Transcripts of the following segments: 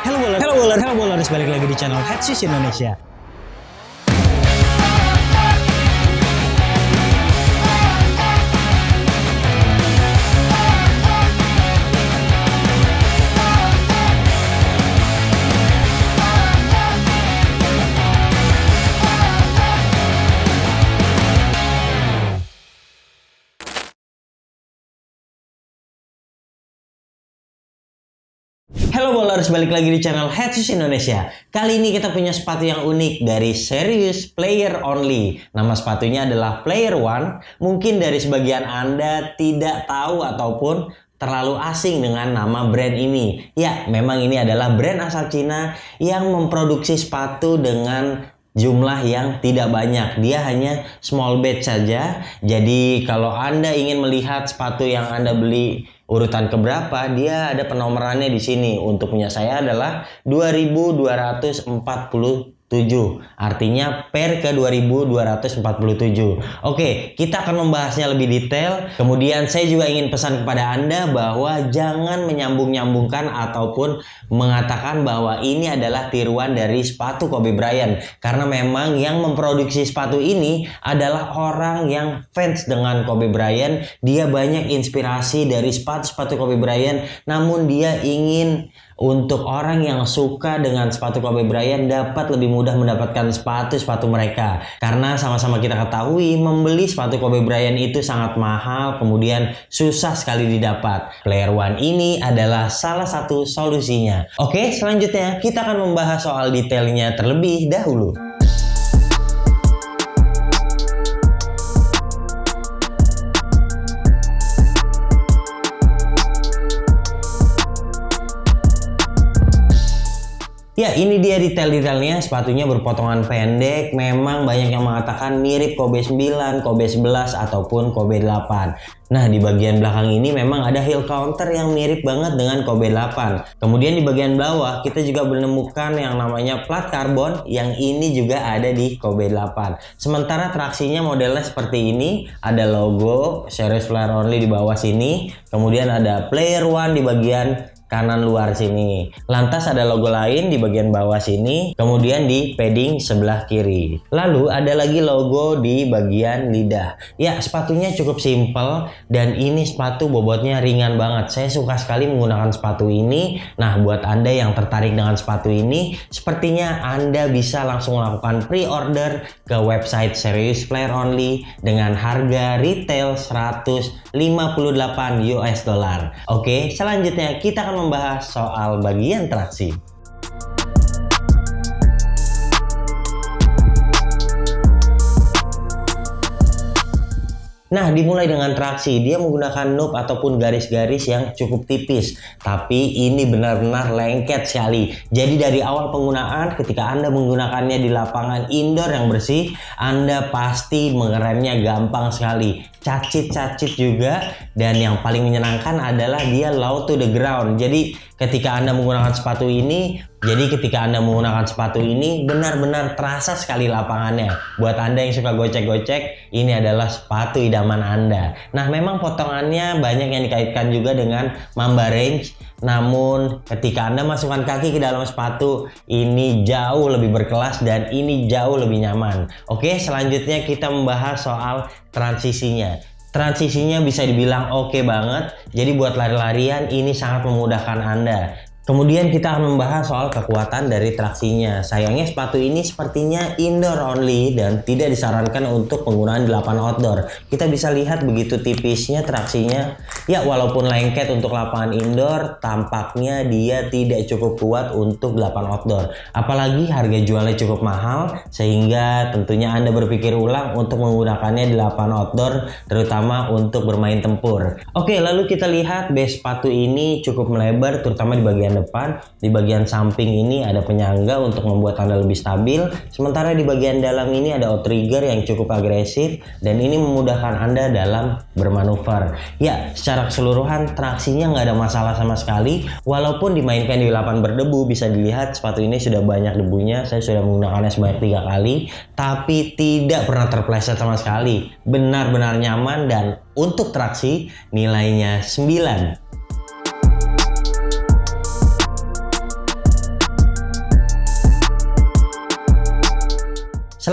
Hello bowlers, balik lagi di channel Headsis Indonesia. Hello bowlers, balik lagi di channel Headsis Indonesia. Kali ini kita punya sepatu yang unik dari Serious Player Only. Nama sepatunya adalah Player One. Mungkin dari sebagian Anda tidak tahu ataupun terlalu asing dengan nama brand ini. Ya, memang ini adalah brand asal Cina yang memproduksi sepatu dengan jumlah yang tidak banyak. Dia hanya small batch saja. Jadi kalau Anda ingin melihat sepatu yang Anda beli urutan keberapa, dia ada penomorannya di sini. Untuk punya saya adalah 2247. Artinya per ke 2247. Oke, kita akan membahasnya lebih detail. Kemudian saya juga ingin pesan kepada Anda bahwa jangan menyambung-nyambungkan ataupun mengatakan bahwa ini adalah tiruan dari sepatu Kobe Bryant. Karena memang yang memproduksi sepatu ini adalah orang yang fans dengan Kobe Bryant. Dia banyak inspirasi dari sepatu-sepatu Kobe Bryant. Namun dia ingin untuk orang yang suka dengan sepatu Kobe Bryant dapat lebih mudah mendapatkan sepatu-sepatu mereka. Karena sama-sama kita ketahui membeli sepatu Kobe Bryant itu sangat mahal, kemudian susah sekali didapat. Player One ini adalah salah satu solusinya. Oke, selanjutnya kita akan membahas soal detailnya terlebih dahulu. Ya, ini dia detail-detailnya. Sepatunya berpotongan pendek. Memang banyak yang mengatakan mirip Kobe 9, Kobe 11, ataupun Kobe 8. Nah, di bagian belakang ini memang ada heel counter yang mirip banget dengan Kobe 8. Kemudian di bagian bawah kita juga menemukan yang namanya plat karbon, yang ini juga ada di Kobe 8. Sementara traksinya modelnya seperti ini. Ada logo Serious Player Only di bawah sini. Kemudian ada Player One di bagian kanan luar sini. Lantas ada logo lain di bagian bawah sini, kemudian di padding sebelah kiri. Lalu ada lagi logo di bagian lidah. Ya, sepatunya cukup simple dan ini sepatu bobotnya ringan banget. Saya suka sekali menggunakan sepatu ini. Nah, buat Anda yang tertarik dengan sepatu ini, sepertinya Anda bisa langsung melakukan pre-order ke website Serious Player Only dengan harga retail 158 US dollar. Oke, selanjutnya kita akan membahas soal bagian traksi. Nah, dimulai dengan traksi. Dia menggunakan knob ataupun garis-garis yang cukup tipis. Tapi ini benar-benar lengket sekali. Jadi dari awal penggunaan, ketika Anda menggunakannya di lapangan indoor yang bersih, Anda pasti mengeremnya gampang sekali. Cacit-cacit juga. Dan yang paling menyenangkan adalah dia low to the ground. Jadi ketika Anda menggunakan sepatu ini, benar-benar terasa sekali lapangannya. Buat Anda yang suka gocek-gocek, ini adalah sepatu idaman Anda. Nah, memang potongannya banyak yang dikaitkan juga dengan Mamba Range. Namun ketika Anda masukkan kaki ke dalam sepatu, ini jauh lebih berkelas dan ini jauh lebih nyaman. Oke, selanjutnya kita membahas soal transisinya. Transisinya bisa dibilang oke banget. Jadi buat lari-larian ini sangat memudahkan Anda. Kemudian kita akan membahas soal kekuatan dari traksinya. Sayangnya sepatu ini sepertinya indoor only dan tidak disarankan untuk penggunaan di lapangan outdoor. Kita bisa lihat begitu tipisnya traksinya. Ya, walaupun lengket untuk lapangan indoor, tampaknya dia tidak cukup kuat untuk lapangan outdoor. Apalagi harga jualnya cukup mahal, sehingga tentunya Anda berpikir ulang untuk menggunakannya di lapangan outdoor, terutama untuk bermain tempur. Oke, lalu kita lihat base sepatu ini cukup melebar, terutama di bagian depan. Di bagian samping ini ada penyangga untuk membuat Anda lebih stabil, sementara di bagian dalam ini ada outrigger yang cukup agresif dan ini memudahkan Anda dalam bermanuver. Ya, secara keseluruhan traksinya nggak ada masalah sama sekali. Walaupun dimainkan di lapangan berdebu, bisa dilihat sepatu ini sudah banyak debunya. Saya sudah menggunakannya sebanyak 3 kali, tapi tidak pernah terpleset sama sekali. Benar-benar nyaman dan untuk traksi nilainya 9.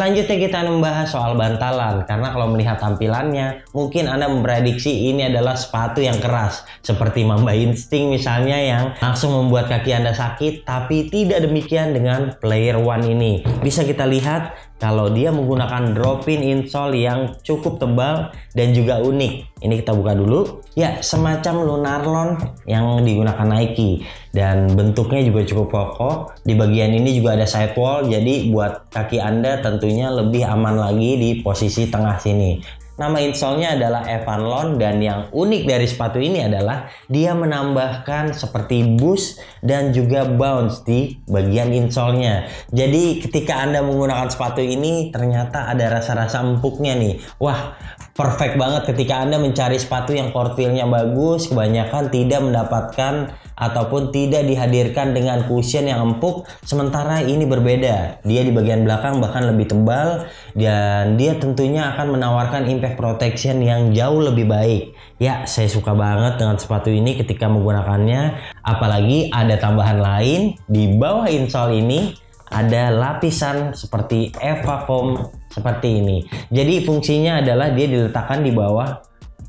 Selanjutnya kita membahas soal bantalan, karena kalau melihat tampilannya mungkin Anda memprediksi ini adalah sepatu yang keras seperti Mamba Instinct misalnya yang langsung membuat kaki Anda sakit, tapi tidak demikian dengan Player One ini. Bisa kita lihat kalau dia menggunakan drop-in insole yang cukup tebal dan juga unik. Ini kita buka dulu. Ya, semacam Lunarlon yang digunakan Nike dan bentuknya juga cukup kokoh. Di bagian ini juga ada sidewall, jadi buat kaki Anda tentunya lebih aman lagi di posisi tengah sini. Nama insole-nya adalah Evanlon dan yang unik dari sepatu ini adalah dia menambahkan seperti boost dan juga bounce di bagian insole-nya. Jadi ketika Anda menggunakan sepatu ini ternyata ada rasa-rasa empuknya nih. Wah, perfect banget ketika Anda mencari sepatu yang core feel-nya bagus, kebanyakan tidak mendapatkan ataupun tidak dihadirkan dengan cushion yang empuk, sementara ini berbeda. Dia di bagian belakang bahkan lebih tebal dan dia tentunya akan menawarkan impact protection yang jauh lebih baik. Ya, saya suka banget dengan sepatu ini ketika menggunakannya, apalagi ada tambahan lain di bawah insole ini. Ada lapisan seperti Eva Foam seperti ini. Jadi fungsinya adalah dia diletakkan di bawah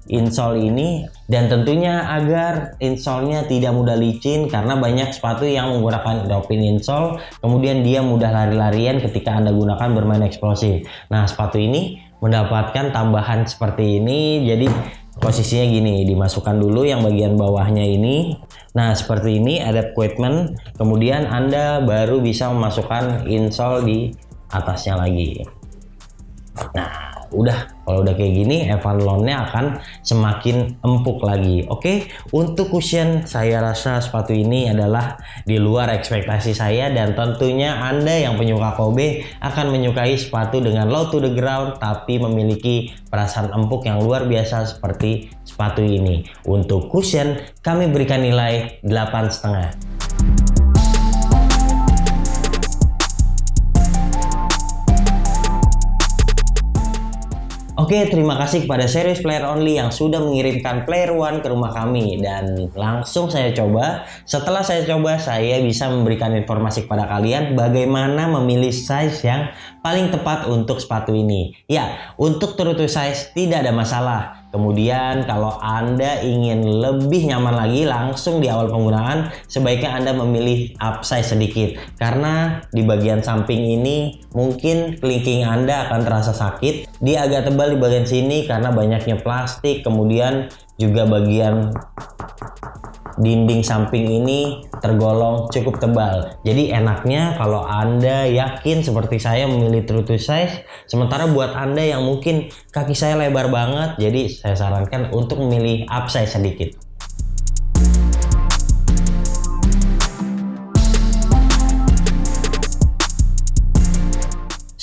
insole ini dan tentunya agar insole-nya tidak mudah licin, karena banyak sepatu yang menggunakan drop-in insole kemudian dia mudah lari-larian ketika Anda gunakan bermain eksplosif. Nah, sepatu ini mendapatkan tambahan seperti ini. Jadi posisinya gini, dimasukkan dulu yang bagian bawahnya ini. Nah, seperti ini ada equipment, kemudian Anda baru bisa memasukkan insole di atasnya lagi. Nah, kalau udah kayak gini, Evanlon-nya akan semakin empuk lagi. Oke, untuk cushion saya rasa sepatu ini adalah di luar ekspektasi saya, dan tentunya Anda yang penyuka Kobe akan menyukai sepatu dengan low to the ground tapi memiliki perasaan empuk yang luar biasa seperti sepatu ini. Untuk cushion kami berikan nilai 8,5. Oke, terima kasih kepada Serious Player Only yang sudah mengirimkan Player One ke rumah kami dan langsung saya coba. Setelah saya coba, saya bisa memberikan informasi kepada kalian bagaimana memilih size yang paling tepat untuk sepatu ini. Ya, untuk true to size tidak ada masalah. Kemudian kalau Anda ingin lebih nyaman lagi langsung di awal penggunaan, sebaiknya Anda memilih upsize sedikit, karena di bagian samping ini mungkin kelingking Anda akan terasa sakit. Dia agak tebal di bagian sini karena banyaknya plastik, kemudian juga bagian dinding samping ini tergolong cukup tebal. Jadi enaknya kalau Anda yakin seperti saya memilih true to size. Sementara buat Anda yang mungkin kaki saya lebar banget, jadi saya sarankan untuk memilih upsize sedikit.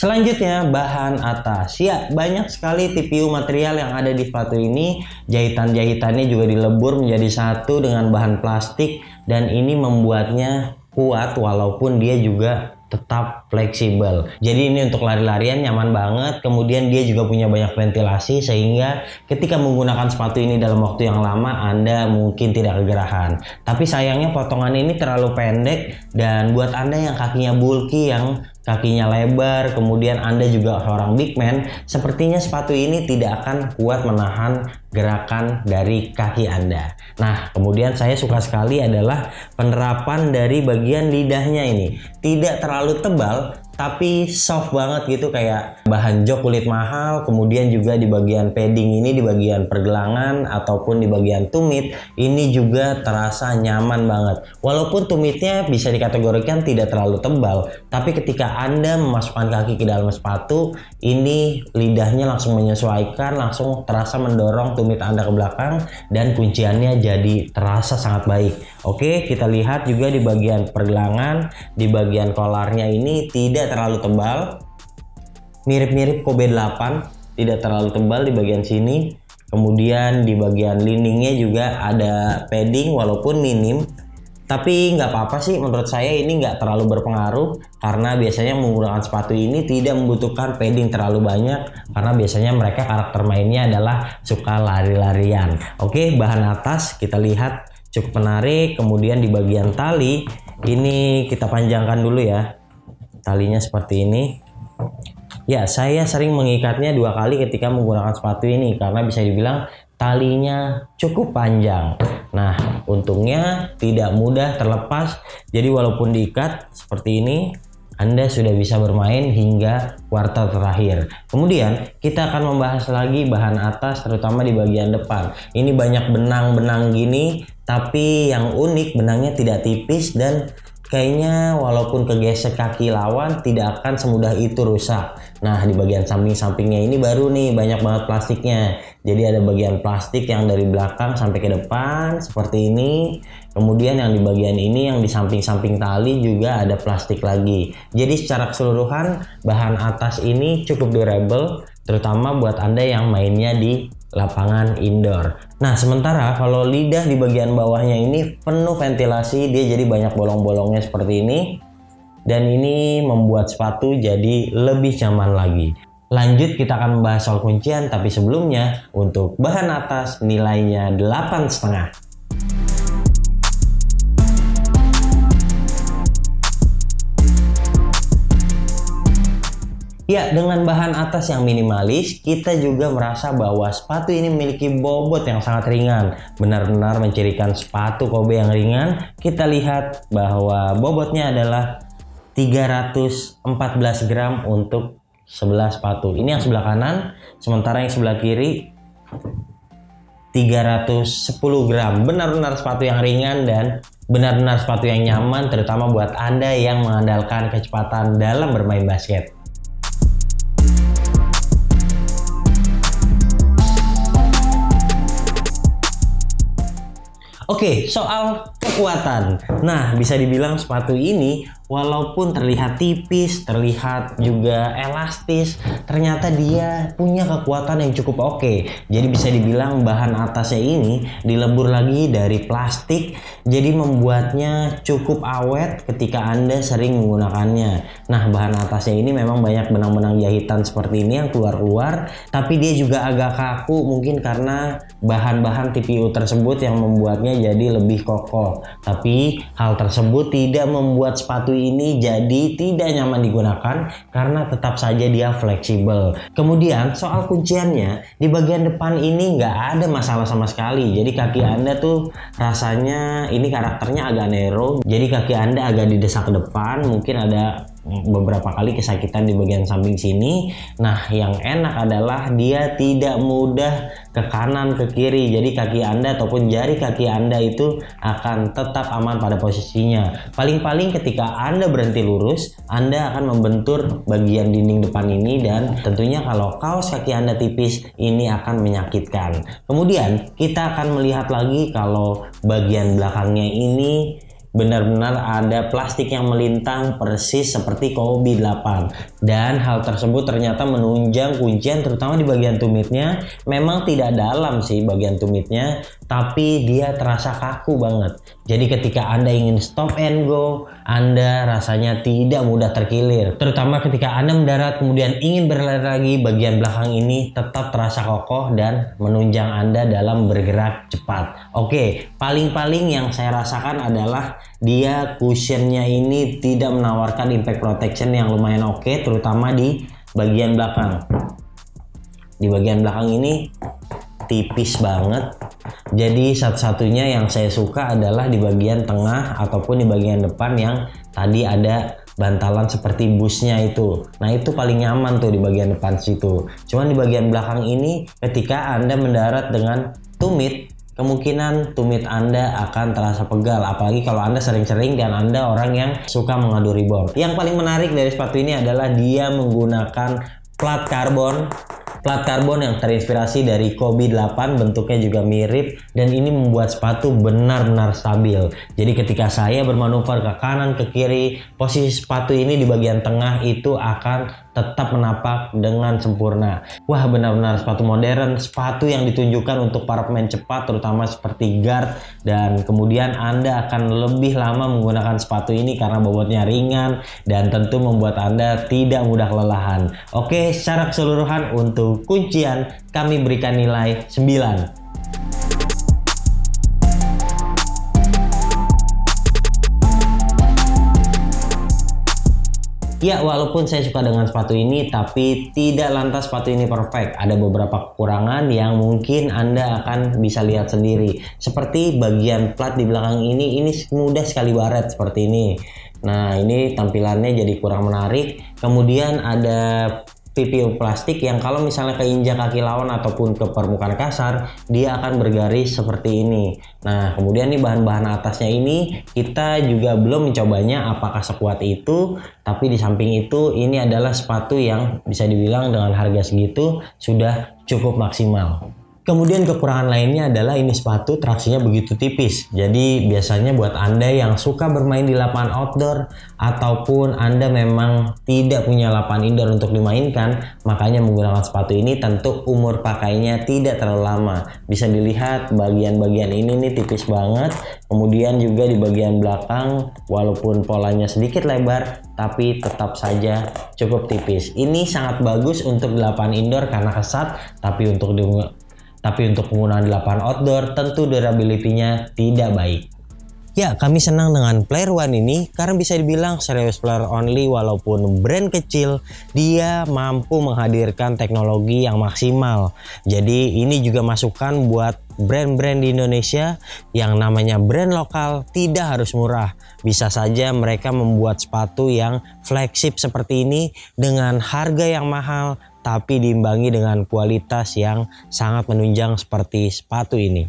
Selanjutnya, bahan atas. Ya, banyak sekali TPU material yang ada di sepatu ini. Jahitan-jahitannya juga dilebur menjadi satu dengan bahan plastik dan ini membuatnya kuat walaupun dia juga tetap fleksibel. Jadi ini untuk lari-larian nyaman banget. Kemudian dia juga punya banyak ventilasi sehingga ketika menggunakan sepatu ini dalam waktu yang lama Anda mungkin tidak kegerahan. Tapi sayangnya potongan ini terlalu pendek, dan buat Anda yang kakinya bulky, yang kakinya lebar, kemudian Anda juga seorang big man, sepertinya sepatu ini tidak akan kuat menahan gerakan dari kaki Anda. Nah, kemudian saya suka sekali adalah penerapan dari bagian lidahnya ini. Tidak terlalu tebal, tapi soft banget gitu, kayak bahan jok kulit mahal. Kemudian juga di bagian padding ini, di bagian pergelangan ataupun di bagian tumit ini juga terasa nyaman banget. Walaupun tumitnya bisa dikategorikan tidak terlalu tebal, tapi ketika Anda memasukkan kaki ke dalam sepatu ini, lidahnya langsung menyesuaikan, langsung terasa mendorong tumit Anda ke belakang dan kunciannya jadi terasa sangat baik. Oke, kita lihat juga di bagian pergelangan, di bagian kolarnya ini tidak terlalu tebal, mirip-mirip Kobe 8, tidak terlalu tebal di bagian sini. Kemudian di bagian liningnya juga ada padding walaupun minim, tapi nggak apa-apa sih, menurut saya ini nggak terlalu berpengaruh karena biasanya menggunakan sepatu ini tidak membutuhkan padding terlalu banyak karena biasanya mereka karakter mainnya adalah suka lari-larian. Oke, bahan atas kita lihat cukup menarik. Kemudian di bagian tali ini kita panjangkan dulu ya, talinya seperti ini. Ya, saya sering mengikatnya 2 kali ketika menggunakan sepatu ini karena bisa dibilang talinya cukup panjang. Nah, untungnya tidak mudah terlepas. Jadi walaupun diikat seperti ini, Anda sudah bisa bermain hingga kuartal terakhir. Kemudian kita akan membahas lagi bahan atas, terutama di bagian depan. Ini banyak benang-benang gini, tapi yang unik benangnya tidak tipis dan kayaknya walaupun kegesek kaki lawan tidak akan semudah itu rusak. Nah, di bagian samping-sampingnya ini baru nih banyak banget plastiknya. Jadi ada bagian plastik yang dari belakang sampai ke depan seperti ini. Kemudian yang di bagian ini yang di samping-samping tali juga ada plastik lagi. Jadi secara keseluruhan bahan atas ini cukup durable, terutama buat Anda yang mainnya di lapangan indoor. Nah, sementara kalau lidah di bagian bawahnya ini penuh ventilasi, dia jadi banyak bolong-bolongnya seperti ini. Dan ini membuat sepatu jadi lebih nyaman lagi. Lanjut kita akan membahas soal kuncian, tapi sebelumnya untuk bahan atas nilainya 8,5. Ya, dengan bahan atas yang minimalis, kita juga merasa bahwa sepatu ini memiliki bobot yang sangat ringan. Benar-benar mencirikan sepatu Kobe yang ringan. Kita lihat bahwa bobotnya adalah 314 gram untuk sebelah sepatu. Ini yang sebelah kanan, sementara yang sebelah kiri 310 gram. Benar-benar sepatu yang ringan dan benar-benar sepatu yang nyaman, terutama buat Anda yang mengandalkan kecepatan dalam bermain basket. Oke, soal kekuatan. Nah, bisa dibilang sepatu ini walaupun terlihat tipis, terlihat juga elastis, ternyata dia punya kekuatan yang cukup oke. Jadi bisa dibilang bahan atasnya ini dilebur lagi dari plastik, jadi membuatnya cukup awet ketika Anda sering menggunakannya. Nah, bahan atasnya ini memang banyak benang-benang jahitan seperti ini yang keluar-keluar, tapi dia juga agak kaku mungkin karena bahan-bahan TPU tersebut yang membuatnya jadi lebih kokoh. Tapi hal tersebut tidak membuat sepatu ini jadi tidak nyaman digunakan karena tetap saja dia fleksibel. Kemudian soal kunciannya, di bagian depan ini nggak ada masalah sama sekali. Jadi kaki Anda tuh rasanya ini karakternya agak narrow, jadi kaki Anda agak didesak ke depan, mungkin ada beberapa kali kesakitan di bagian samping sini. Nah, yang enak adalah dia tidak mudah ke kanan ke kiri, jadi kaki Anda ataupun jari kaki Anda itu akan tetap aman pada posisinya. Paling-paling ketika Anda berhenti lurus, Anda akan membentur bagian dinding depan ini, dan tentunya kalau kaos kaki Anda tipis ini akan menyakitkan. Kemudian kita akan melihat lagi kalau bagian belakangnya ini benar-benar ada plastik yang melintang persis seperti Kobe 8, dan hal tersebut ternyata menunjang kuncian terutama di bagian tumitnya. Memang tidak dalam sih bagian tumitnya, tapi dia terasa kaku banget. Jadi ketika Anda ingin stop and go, Anda rasanya tidak mudah terkilir. Terutama ketika Anda mendarat kemudian ingin berlari lagi, bagian belakang ini tetap terasa kokoh dan menunjang Anda dalam bergerak cepat. Oke, paling-paling yang saya rasakan adalah dia cushionnya ini tidak menawarkan impact protection yang lumayan oke, terutama di bagian belakang. Di bagian belakang ini tipis banget. Jadi satu-satunya yang saya suka adalah di bagian tengah ataupun di bagian depan yang tadi ada bantalan seperti busnya itu. Nah, itu paling nyaman tuh di bagian depan situ. Cuman di bagian belakang ini ketika Anda mendarat dengan tumit, kemungkinan tumit Anda akan terasa pegal, apalagi kalau Anda sering-sering dan Anda orang yang suka mengadu rebound. Yang paling menarik dari sepatu ini adalah dia menggunakan plat karbon yang terinspirasi dari Kobe 8, bentuknya juga mirip, dan ini membuat sepatu benar-benar stabil. Jadi ketika saya bermanuver ke kanan ke kiri, posisi sepatu ini di bagian tengah itu akan tetap menapak dengan sempurna. Wah, benar-benar sepatu modern, sepatu yang ditunjukkan untuk para pemain cepat, terutama seperti guard, dan kemudian Anda akan lebih lama menggunakan sepatu ini karena bobotnya ringan dan tentu membuat Anda tidak mudah kelelahan. Oke, secara keseluruhan untuk kuncian kami berikan nilai 9. Ya, walaupun saya suka dengan sepatu ini, tapi tidak lantas sepatu ini perfect. Ada beberapa kekurangan yang mungkin Anda akan bisa lihat sendiri. Seperti bagian plat di belakang ini mudah sekali baret seperti ini. Nah, ini tampilannya jadi kurang menarik. Kemudian ada PPU plastik yang kalau misalnya keinjak kaki lawan ataupun ke permukaan kasar, dia akan bergaris seperti ini. Nah, kemudian nih bahan-bahan atasnya ini kita juga belum mencobanya apakah sekuat itu, tapi di samping itu ini adalah sepatu yang bisa dibilang dengan harga segitu sudah cukup maksimal. Kemudian kekurangan lainnya adalah ini sepatu traksinya begitu tipis. Jadi biasanya buat Anda yang suka bermain di lapangan outdoor ataupun Anda memang tidak punya lapangan indoor untuk dimainkan, makanya menggunakan sepatu ini tentu umur pakainya tidak terlalu lama. Bisa dilihat bagian-bagian ini nih tipis banget. Kemudian juga di bagian belakang walaupun polanya sedikit lebar tapi tetap saja cukup tipis. Ini sangat bagus untuk di lapangan indoor karena kesat, tapi untuk penggunaan di lapangan outdoor tentu durability-nya tidak baik. Ya, kami senang dengan Player One ini karena bisa dibilang serius player only walaupun brand kecil, dia mampu menghadirkan teknologi yang maksimal. Jadi ini juga masukan buat brand-brand di Indonesia yang namanya brand lokal tidak harus murah. Bisa saja mereka membuat sepatu yang flagship seperti ini dengan harga yang mahal tapi diimbangi dengan kualitas yang sangat menunjang seperti sepatu ini.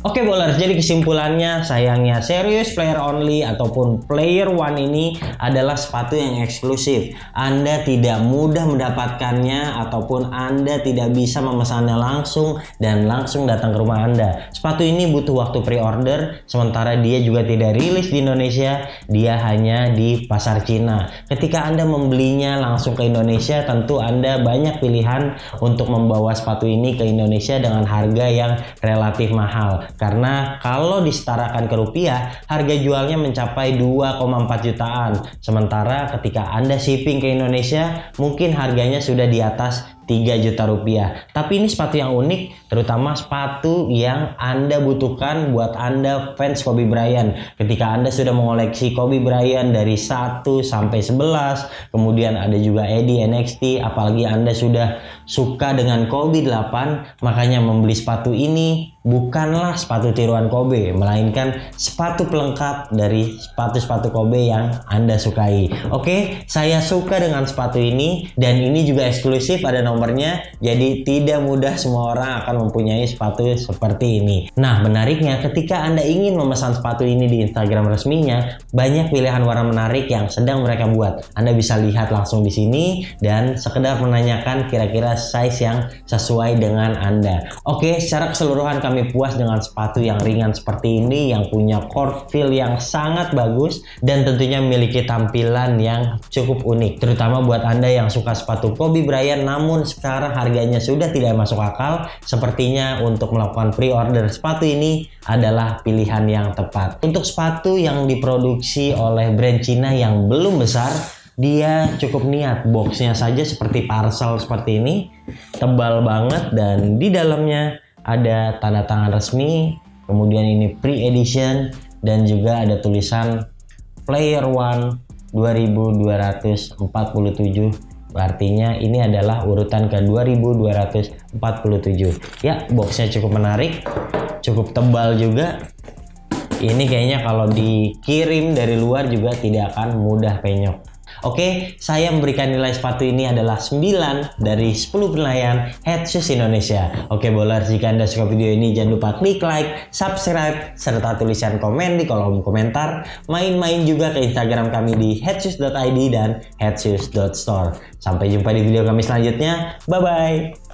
Oke bowlers, jadi kesimpulannya sayangnya serius player only ataupun Player One ini adalah sepatu yang eksklusif. Anda tidak mudah mendapatkannya ataupun Anda tidak bisa memesannya langsung dan langsung datang ke rumah Anda. Sepatu ini butuh waktu pre-order, sementara dia juga tidak rilis di Indonesia, dia hanya di pasar Cina. Ketika Anda membelinya langsung ke Indonesia, tentu Anda banyak pilihan untuk membawa sepatu ini ke Indonesia dengan harga yang relatif mahal. Karena kalau disetarakan ke rupiah, harga jualnya mencapai 2,4 jutaan. Sementara ketika Anda shipping ke Indonesia, mungkin harganya sudah di atas 3 juta rupiah. Tapi ini sepatu yang unik, terutama sepatu yang Anda butuhkan buat Anda fans Kobe Bryant. Ketika Anda sudah mengoleksi Kobe Bryant dari 1 sampai 11, kemudian ada juga Eddie NXT, apalagi Anda sudah suka dengan Kobe 8, makanya membeli sepatu ini bukanlah sepatu tiruan Kobe, melainkan sepatu pelengkap dari sepatu-sepatu Kobe yang Anda sukai. Oke, saya suka dengan sepatu ini dan ini juga eksklusif, ada nomornya, jadi tidak mudah semua orang akan mempunyai sepatu seperti ini. Nah, menariknya ketika Anda ingin memesan sepatu ini di Instagram resminya, banyak pilihan warna menarik yang sedang mereka buat. Anda bisa lihat langsung di sini dan sekedar menanyakan kira-kira size yang sesuai dengan Anda. Oke, secara keseluruhan kami puas dengan sepatu yang ringan seperti ini, yang punya court feel yang sangat bagus dan tentunya memiliki tampilan yang cukup unik, terutama buat Anda yang suka sepatu Kobe Bryant namun sekarang harganya sudah tidak masuk akal. Sepertinya untuk melakukan pre-order sepatu ini adalah pilihan yang tepat. Untuk sepatu yang diproduksi oleh brand Cina yang belum besar, dia cukup niat. Boxnya saja seperti parcel seperti ini, tebal banget, dan di dalamnya ada tanda tangan resmi, kemudian ini pre-edition dan juga ada tulisan Player One 2247. Artinya ini adalah urutan ke 2247. Ya, boxnya cukup menarik, cukup tebal juga. Ini kayaknya kalau dikirim dari luar juga tidak akan mudah penyok. Oke, saya memberikan nilai sepatu ini adalah 9 dari 10 penilaian Head Shoes Indonesia. Oke bowlers, jika Anda suka video ini jangan lupa klik like, subscribe, serta tulisan komen di kolom komentar. Main-main juga ke Instagram kami di headshoes.id dan headshoes.store. Sampai jumpa di video kami selanjutnya. Bye-bye.